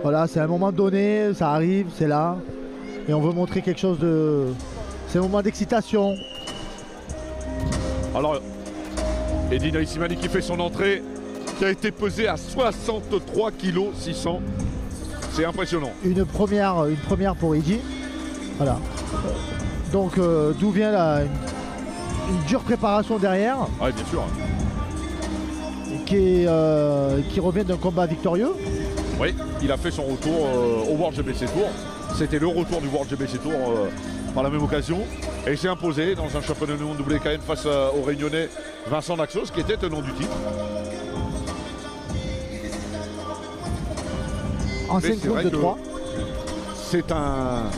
Voilà, c'est un moment donné, ça arrive, c'est là. Et on veut montrer quelque chose de... C'est un moment d'excitation. Alors, Eddy Naïsimani qui fait son entrée, qui a été pesé à 63 kg 600. C'est impressionnant. Une première pour Eddy. Voilà. Donc d'où vient une dure préparation derrière. Oui, bien sûr. Qui revient d'un combat victorieux. Oui, il a fait son retour au World GBC Tour. C'était le retour du World GBC Tour par la même occasion. Et il s'est imposé dans un championnat du monde WKN face au Réunionnais Vincent Naxos, qui était tenant du titre. En 5 rounds de 3. C'est un...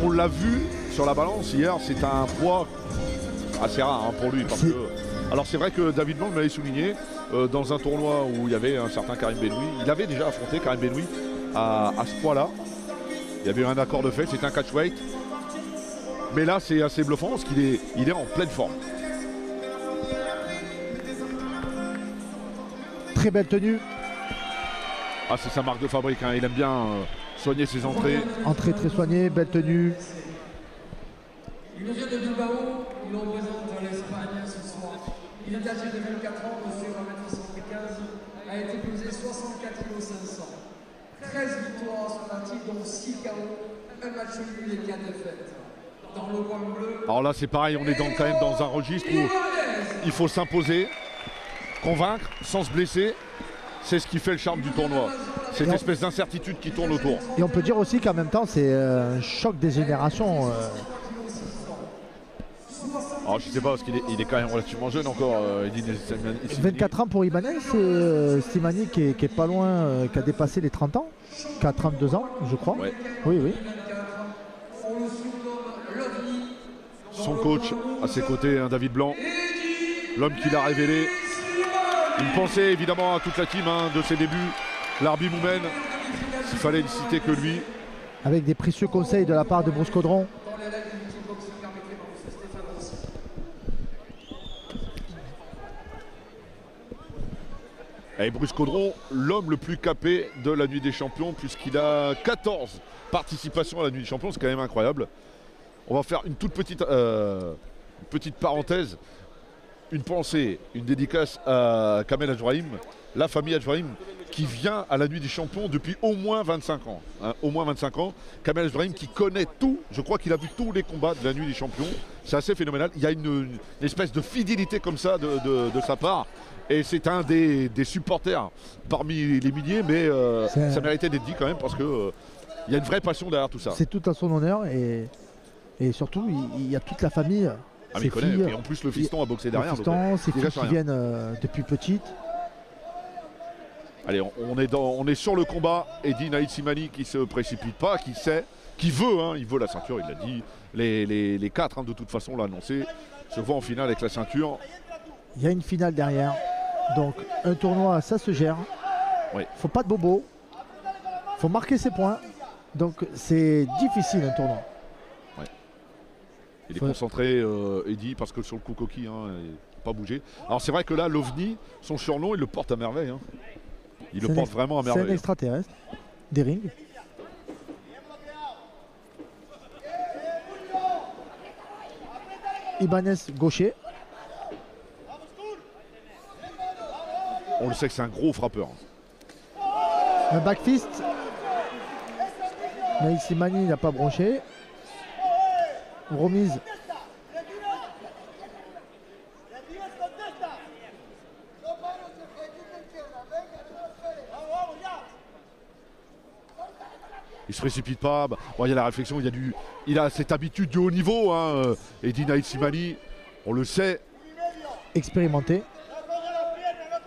On l'a vu sur la balance hier, c'est un poids assez rare pour lui. Parce que, alors c'est vrai que David Blanc m'avait souligné dans un tournoi où il y avait un certain Karim Benoui. Il avait déjà affronté Karim Benoui à ce poids-là. Il y avait eu un accord de fait, c'est un catchweight. Mais là, c'est assez bluffant parce qu'il est en pleine forme. Très belle tenue. Ah, c'est sa marque de fabrique, hein. Il aime bien soigner ses entrées. Entrée très soignée, belle tenue. Il nous vient de Bilbao, il représente l'Espagne ce soir. Il est âgé de 24 ans, monsieur 1m75, a été pesé 64 kg 500. 13 victoires sur un titre, dont 6 KO, un match nul et 4 défaites. Dans le coin bleu. Alors là, c'est pareil, on est quand même dans un registre où il faut s'imposer, convaincre, sans se blesser. C'est ce qui fait le charme du tournoi. Cette espèce d'incertitude qui tourne autour. Et on peut dire aussi qu'en même temps, c'est un choc des générations. Alors je sais pas, parce qu'il est quand même relativement jeune encore. 24 ans pour Ibanez, c'est Slimani qui est pas loin, qui a dépassé les 30 ans, qui a 32 ans, je crois. Ouais. Oui, oui. Son coach à ses côtés, David Blanc, l'homme qui l'a révélé. Une pensée évidemment à toute la team de ses débuts, l'Arbi Moumen, s'il fallait ne citer que lui. Avec des précieux conseils de la part de Bruce Caudron. Et Bruce Caudron, l'homme le plus capé de la Nuit des Champions, puisqu'il a 14 participations à la Nuit des Champions, c'est quand même incroyable. On va faire une toute petite parenthèse. Une pensée, une dédicace à Kamel Adjbrahim, la famille Adjbrahim, qui vient à la Nuit des Champions depuis au moins 25 ans. Au moins 25 ans. Kamel Adjbrahim qui connaît tout, je crois qu'il a vu tous les combats de la Nuit des Champions. C'est assez phénoménal. Il y a une espèce de fidélité comme ça de sa part. Et c'est un des supporters parmi les milliers, mais ça méritait d'être dit quand même parce que il y a une vraie passion derrière tout ça. C'est tout à son honneur et surtout il y a toute la famille. Ah mais il connaît, et en plus le fiston a boxé derrière. Le fiston, ses filles qui viennent depuis petite. Allez, on est sur le combat. Eddy Naïsimani qui se précipite pas, qui sait, qui veut, il veut la ceinture, il l'a dit. Les 4 de toute façon l'a annoncé, se voient en finale avec la ceinture. Il y a une finale derrière, donc un tournoi ça se gère. Oui. Faut pas de bobo, faut marquer ses points, donc c'est difficile un tournoi. Il est concentré, Eddy, parce que sur le coup coquille, il n'a pas bougé. Alors c'est vrai que là, l'OVNI, son surnom, il le porte à merveille. Il le porte vraiment à merveille. C'est un extraterrestre, des rings. Ibanez gaucher. On le sait que c'est un gros frappeur. Un backfist. Naïsimani n'a pas bronché. Remise. Il se précipite pas. Bon, il y a la réflexion, il a cette habitude du haut niveau. Eddy Naïsimani, on le sait. Expérimenté.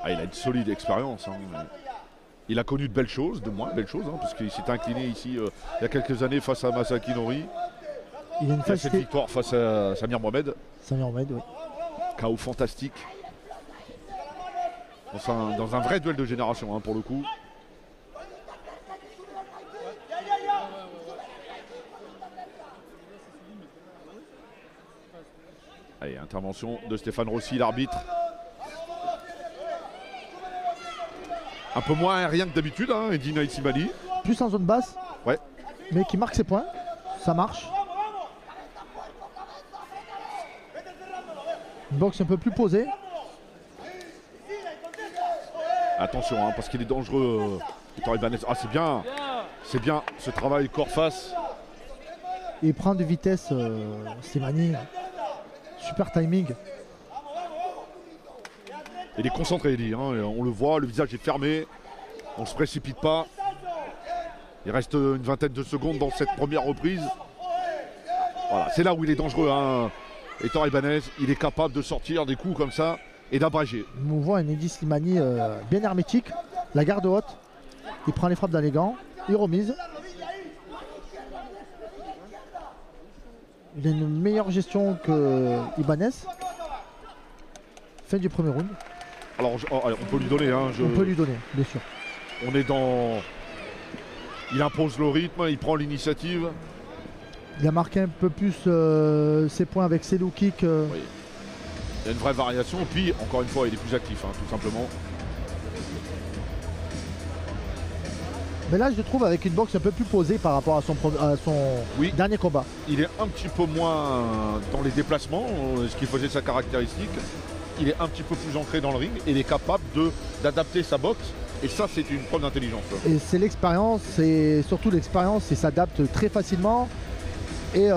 Ah, il a une solide expérience. Il a connu de belles choses, de moins belles choses, puisqu'il s'est incliné ici il y a quelques années face à Masaki Nori. Il a cette victoire face à Samir Mohamed. Samir Mohamed, oui. KO fantastique. Dans un vrai duel de génération, pour le coup. Allez, intervention de Stéphane Rossi, l'arbitre. Un peu moins aérien que d'habitude, hein, Eddie Naït-Slimani. Plus en zone basse. Ouais. Mais qui marque ses points. Ça marche. Une boxe un peu plus posée. Attention, hein, parce qu'il est dangereux. Héctor Ibanez. Ah, c'est bien. C'est bien ce travail corps-face. Il prend de vitesse Slimani. Super timing. Il est concentré, Eddie. Hein, on le voit, le visage est fermé. On ne se précipite pas. Il reste une vingtaine de secondes dans cette première reprise. Voilà, c'est là où il est dangereux. Hein. Héctor Ibanez, il est capable de sortir des coups comme ça et d'abréger. On voit un Eddie Slimani bien hermétique. La garde haute. Il prend les frappes dans les gants. Il remise. Il a une meilleure gestion que Ibanez. Fin du premier round. Alors, on peut lui donner. Hein, On peut lui donner, bien sûr. On est dans... Il impose le rythme, il prend l'initiative. Il a marqué un peu plus ses points avec ses low kicks. Oui. Il y a une vraie variation. Puis, encore une fois, il est plus actif, hein, tout simplement. Mais là, je le trouve avec une boxe un peu plus posée par rapport à son Oui. dernier combat. Il est un petit peu moins dans les déplacements, ce qui faisait sa caractéristique. Il est un petit peu plus ancré dans le ring et il est capable d'adapter sa boxe. Et ça, c'est une preuve d'intelligence. Et c'est l'expérience, c'est surtout l'expérience, il s'adapte très facilement. Et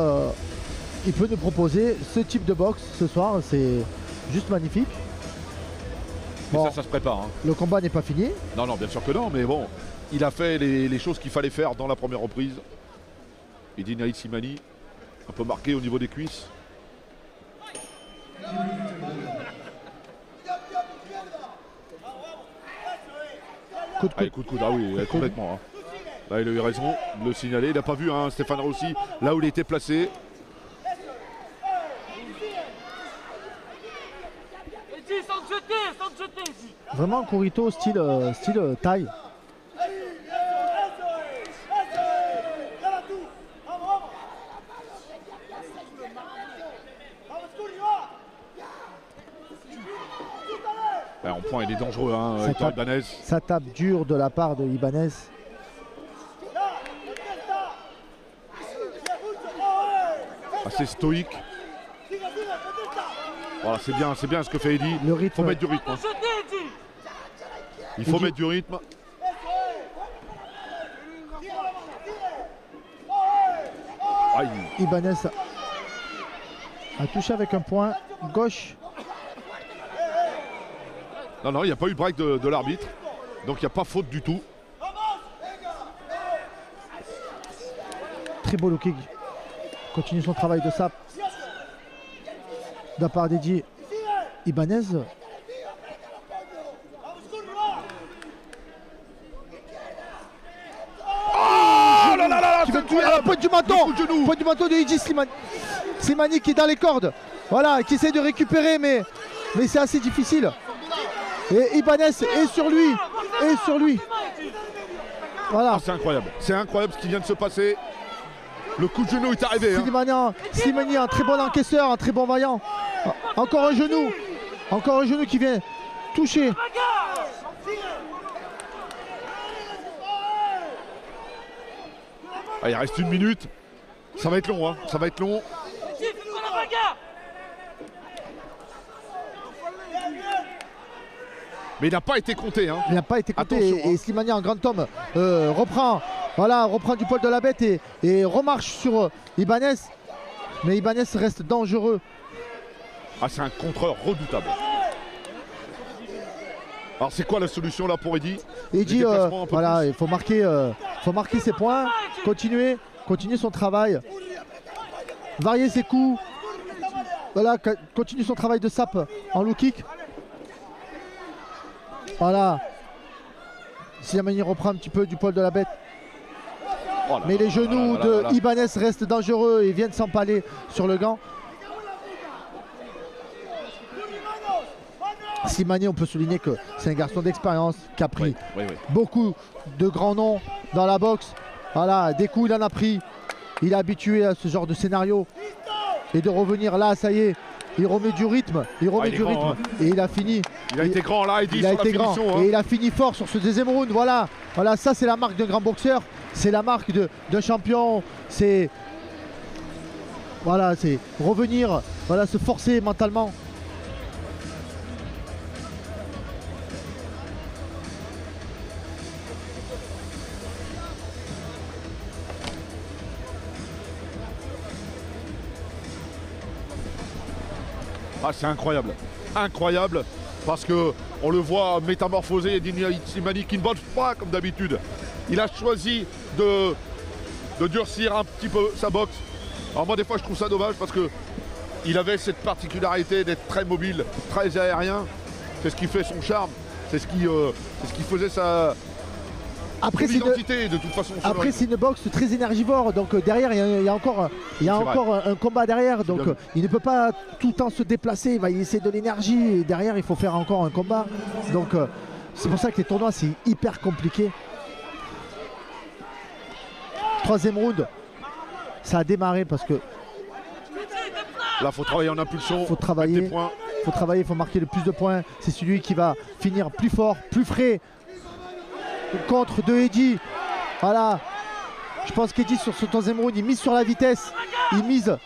il peut nous proposer ce type de boxe ce soir, c'est juste magnifique. Mais Bon, ça se prépare. Hein. le combat n'est pas fini. Non, non, bien sûr que non, mais bon, il a fait les choses qu'il fallait faire dans la première reprise. Eddie Naït-Slimani, un peu marqué au niveau des cuisses. Coup de coude. Coup de coude, ah oui, complètement. Hein. Là, il a eu raison de le signaler. Il n'a pas vu hein, Stéphane Rossi, là où il était placé. Vraiment Corito style taille. Ben, en point, il est dangereux, hein, Héctor Ibanez. Ça tape dur de la part de Ibanez. Assez stoïque. Voilà, c'est bien ce que fait Eddie. Le Il rythme. faut mettre du rythme. Hein. Il faut mettre du rythme. Aïe. Ibanez a touché avec un point gauche. Non, non, il n'y a pas eu break de l'arbitre. Donc il n'y a pas faute du tout. Très beau low kick. Continue son travail de sape. De la part d'Eddie Ibanez. Oh là là là, Qui veut tuer à la pointe du menton. coup de genou. Pointe du menton de Eddie Slimani. Slimani qui est dans les cordes. Voilà, qui essaie de récupérer, mais c'est assez difficile. Et Ibanez est sur lui. Et sur lui. Voilà. Ah, c'est incroyable. C'est incroyable ce qui vient de se passer. Le coup de genou est arrivé. Hein. Slimani, un très bon encaisseur, un très bon vaillant. Encore un genou. Encore un genou qui vient toucher. Ah, il reste une minute. Ça va être long. Hein. Ça va être long. Mais il n'a pas été compté. Hein. Il n'a pas été compté. Attention, et Slimani en grand homme reprend du poil de la bête et remarche sur Ibanez. Mais Ibanez reste dangereux. Ah, c'est un contreur redoutable. Alors c'est quoi la solution là pour Eddie? Eddie, voilà, il faut marquer ses points, continuer son travail, varier ses coups. Voilà, continue son travail de sape en low kick. Voilà. Slimani reprend un petit peu du poil de la bête. Oh là Mais là les genoux là là là là. de Ibanez restent dangereux et viennent s'empaler sur le gant. Slimani, on peut souligner que c'est un garçon d'expérience qui a pris Oui. beaucoup de grands noms dans la boxe. Voilà, des coups il en a pris. Il est habitué à ce genre de scénario. Et de revenir là, ça y est, il remet du rythme, il remet du rythme, et il a fini. Il a été grand là, Eddy, il a sur été la grand, finition. et il a fini fort sur ce deuxième round. Voilà, voilà, ça c'est la marque d'un grand boxeur, c'est la marque d'un champion. C'est voilà, c'est revenir, voilà, se forcer mentalement. Ah, c'est incroyable, incroyable, parce que on le voit métamorphoser. Eddy Slimani qui ne boxe pas comme d'habitude. Il a choisi de durcir un petit peu sa boxe. Alors moi des fois je trouve ça dommage parce que il avait cette particularité d'être très mobile, très aérien. C'est ce qui fait son charme, c'est ce qui faisait sa identité de toute façon. Après c'est une boxe très énergivore, donc derrière il y a encore un combat derrière, donc il ne peut pas tout le temps se déplacer, il va y essayer de l'énergie et derrière il faut faire encore un combat. Donc c'est pour ça que les tournois c'est hyper compliqué. Troisième round, ça a démarré parce que là faut travailler en impulsion, faut travailler, il faut marquer le plus de points. C'est celui qui va finir plus fort, plus frais. Contre de Eddy. Voilà. Je pense qu'Eddy sur ce troisième round, il mise sur la vitesse. Il mise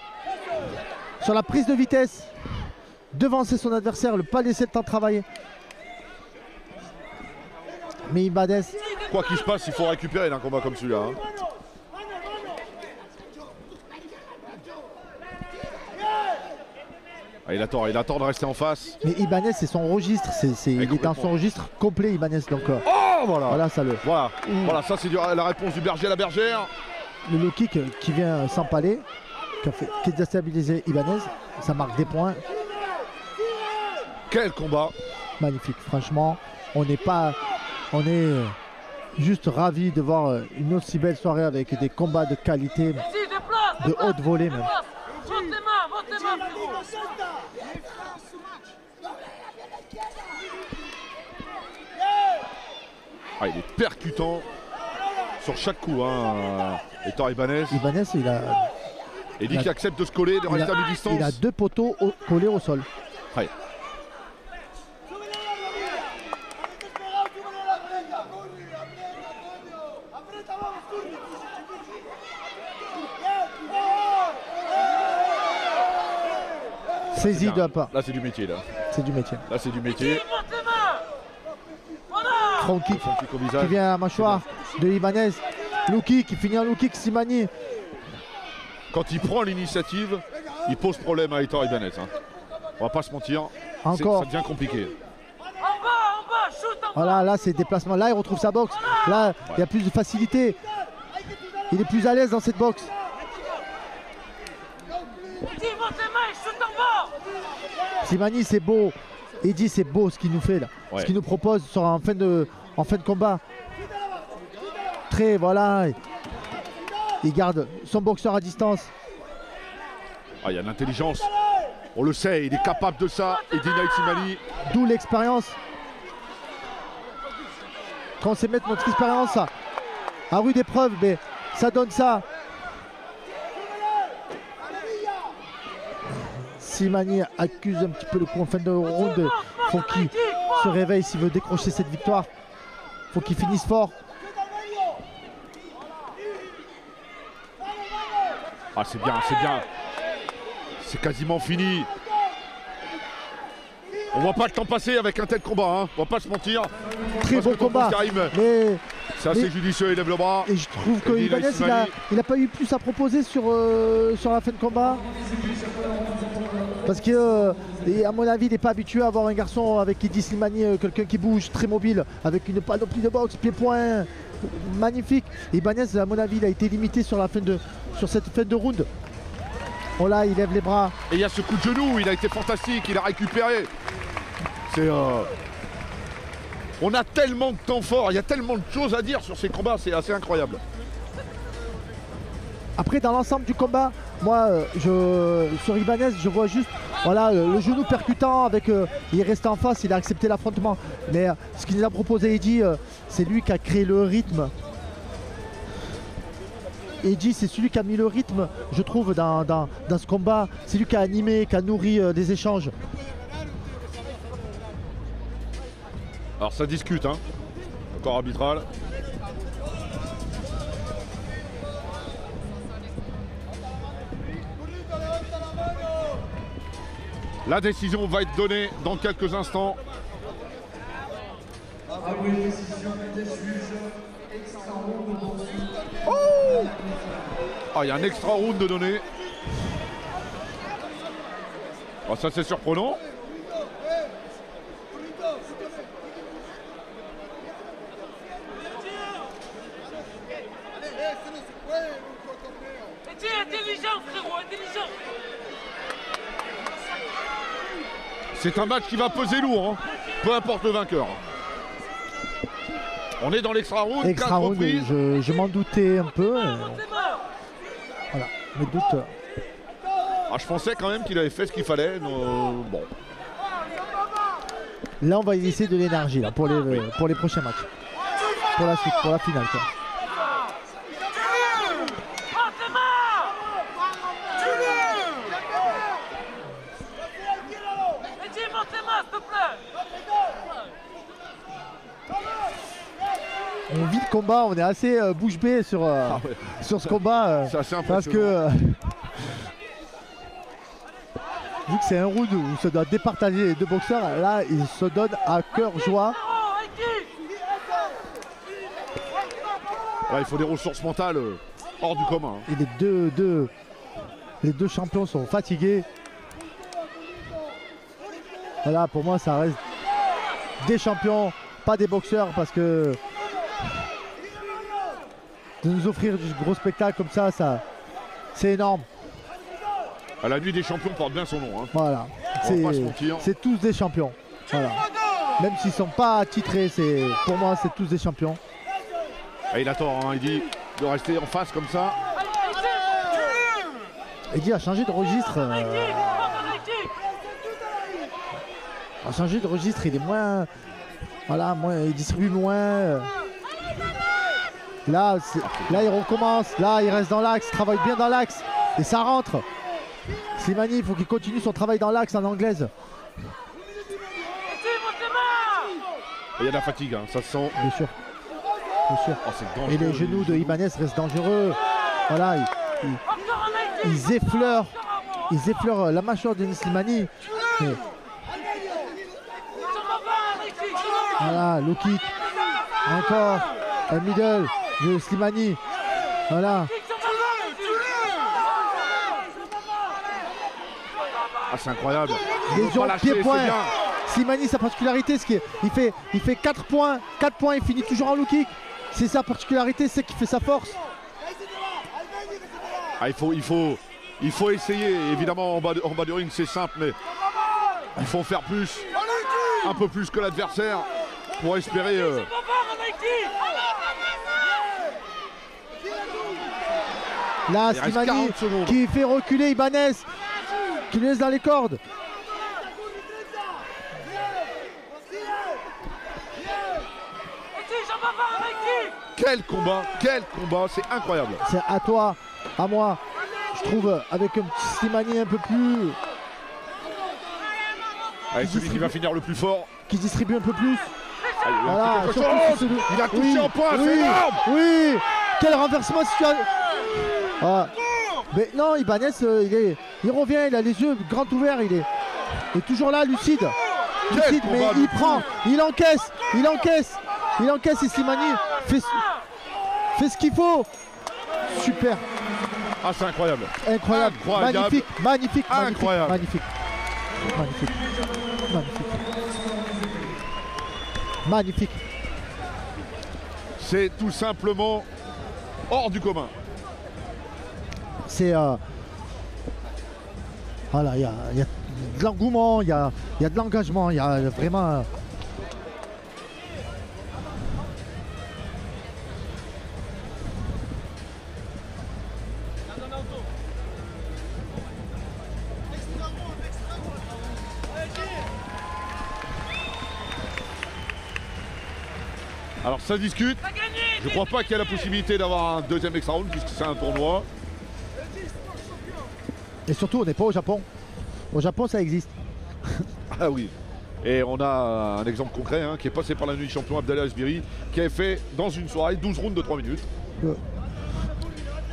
sur la prise de vitesse. Devancer son adversaire, ne pas laisser le temps de travailler. Mais Ibanez. Quoi qu'il se passe, il faut récupérer d'un combat comme celui-là. Hein. Ah, il attend de rester en face. Mais Ibanez, c'est son registre. Il est dans son registre complet, Ibanez. Donc, voilà, ça le. Voilà, ça c'est la réponse du berger à la bergère. Le low kick qui vient s'empaler, qui a déstabilisé Ibanez. Ça marque des points. Quel combat! Magnifique, franchement. On est juste ravis de voir une aussi belle soirée avec des combats de qualité, de haute volée même. Ah, il est percutant sur chaque coup, hein, Héctor Ibanez. Ibanez, Eddy qui accepte de se coller, de rester à mi-distance. Il a deux poteaux collés au sol. Ouais. Saisi de la part. Là c'est du métier là. C'est du métier. Là c'est du métier. Front kick qui vient à la mâchoire de Ibanez. Low kick qui finit en low kick, Slimani. Quand il prend l'initiative, il pose problème à Héctor Ibanez. Hein. On va pas se mentir. Encore. Ça devient compliqué. Voilà, là c'est déplacement. Là il retrouve sa boxe. Là il y a plus de facilité. Il est plus à l'aise dans cette boxe. Slimani c'est beau. Eddy c'est beau ce qu'il nous fait là. Ouais. Ce qu'il nous propose en fin de combat. Très voilà. Il garde son boxeur à distance. Ah, il y a l'intelligence. On le sait, il est capable de ça. Eddy Slimani. D'où l'expérience. Quand on sait mettre notre expérience à rude épreuve, mais ça donne ça. Slimani accuse un petit peu le coup en fin de round. Il faut qu'il se réveille s'il veut décrocher cette victoire. Il faut qu'il finisse fort. Ah c'est bien, c'est bien. C'est quasiment fini. On voit pas le temps passer avec un tel combat, hein. On va pas se mentir. Très bon combat. C'est assez judicieux, il lève le bras. Et je trouve que Ibanez, il n'a pas eu plus à proposer sur la fin de combat. Parce que, à mon avis, il n'est pas habitué à avoir un garçon avec Eddy Slimani, quelqu'un qui bouge, très mobile, avec une panoplie de boxe, pied-point, magnifique. Ibanez, à mon avis, il a été limité sur cette fin de round. Oh là, il lève les bras. Et il y a ce coup de genou, il a été fantastique, il a récupéré. On a tellement de temps fort, il y a tellement de choses à dire sur ces combats, c'est assez incroyable. Après, dans l'ensemble du combat, moi, sur Ibanez, je vois juste voilà, le genou percutant, il est resté en face, il a accepté l'affrontement. Mais ce qu'il nous a proposé Eddy, c'est lui qui a créé le rythme. Edgy, c'est celui qui a mis le rythme, je trouve, dans ce combat. C'est lui qui a animé, qui a nourri des échanges. Alors ça discute, hein. Encore arbitral. La décision va être donnée dans quelques instants. Après une décision des juges, extra round de poursuite. Oh, ah, il y a un extra round de donné. Ah, ça c'est surprenant. Intelligent, frérot, intelligent. C'est un match qui va peser lourd, hein. Peu importe le vainqueur. On est dans l'extra round. Extra round, je m'en doutais un peu. Voilà, mes doutes. Ah, je pensais quand même qu'il avait fait ce qu'il fallait. Bon. Là, on va y laisser de l'énergie là, pour les prochains matchs. Pour la suite, pour la finale. Quoi. On vit le combat, on est assez bouche bée sur ce combat. C'est assez parce que vu que c'est un round où se doit départager les deux boxeurs, là ils se donnent à cœur joie. Là, il faut des ressources mentales hors du commun. Et les deux champions sont fatigués. Voilà, pour moi ça reste des champions, pas des boxeurs, parce que de nous offrir du gros spectacle comme ça c'est énorme. À la nuit des champions porte bien son nom. Hein. Voilà, c'est tous des champions. Voilà. Même s'ils ne sont pas titrés, pour moi c'est tous des champions. Et il a tort, hein. Il dit de rester en face comme ça. Edgy a changé de registre. Il est moins. Voilà, il distribue moins. Là, il recommence. Là, il reste dans l'axe, il travaille bien dans l'axe. Et ça rentre. Slimani, il faut qu'il continue son travail dans l'axe en anglaise. Il y a de la fatigue, hein. Ça se sent. Bien sûr. Bien sûr. Oh, et les genoux de Ibanez restent dangereux. Voilà, ils effleurent la mâchoire de Slimani. Voilà, low kick. Encore un middle de Slimani. Voilà. Ah, c'est incroyable. Lésion pied-point. Slimani, sa particularité, il fait 4 points. 4 points, il finit toujours en low kick. C'est sa particularité, c'est qu'il fait sa force. Ah, il faut essayer. Évidemment, en bas du ring, c'est simple, mais il faut faire plus. Un peu plus que l'adversaire pour espérer. Là, Slimani qui fait reculer Ibanez, qui le laisse dans les cordes. Quel combat, c'est incroyable. C'est à toi, à moi, je trouve, avec un petit Slimani un peu plus. Allez, celui qui va finir le plus fort. Qui distribue un peu plus. Allez, voilà, il a touché en point, c'est énorme. Oui, quel renversement situation. Ah. Mais non, Ibanez, il revient, il a les yeux grands ouverts, il est toujours là, lucide, mais il prend, il encaisse et Slimani fait ce qu'il faut. Super. Ah, c'est incroyable. Incroyable. Magnifique. Incroyable. Magnifique. C'est tout simplement hors du commun. C'est voilà, il y a de l'engouement, il y a de l'engagement, il y a vraiment. Alors ça discute. Je crois pas qu'il y ait la possibilité d'avoir un deuxième extra round puisque c'est un tournoi. Et surtout, on n'est pas au Japon. Au Japon, ça existe. Ah oui. Et on a un exemple concret hein, qui est passé par la nuit champion Abdallah Asbiri qui avait fait dans une soirée 12 rounds de 3 minutes.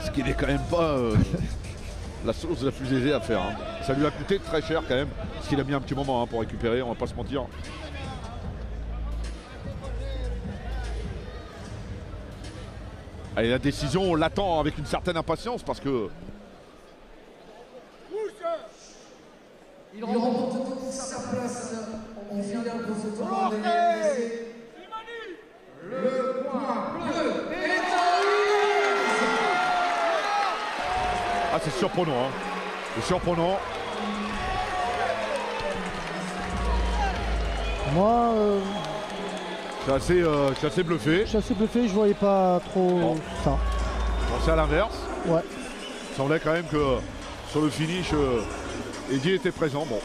Ce qui n'est quand même pas la chose la plus aisée à faire. Hein. Ça lui a coûté très cher quand même, parce qu'il a mis un petit moment hein, pour récupérer, on va pas se mentir. Allez, la décision, on l'attend avec une certaine impatience parce que... Il remporte donc sa place en finale pour ce tournoi des réalisés. Le point bleu est Ah, c'est surprenant, hein. C'est surprenant. Moi, je suis assez bluffé. je suis assez bluffé, je voyais pas trop Bon. ça. C'est à l'inverse. Ouais. Il semblait quand même que sur le finish, Eddie était présent. Bon,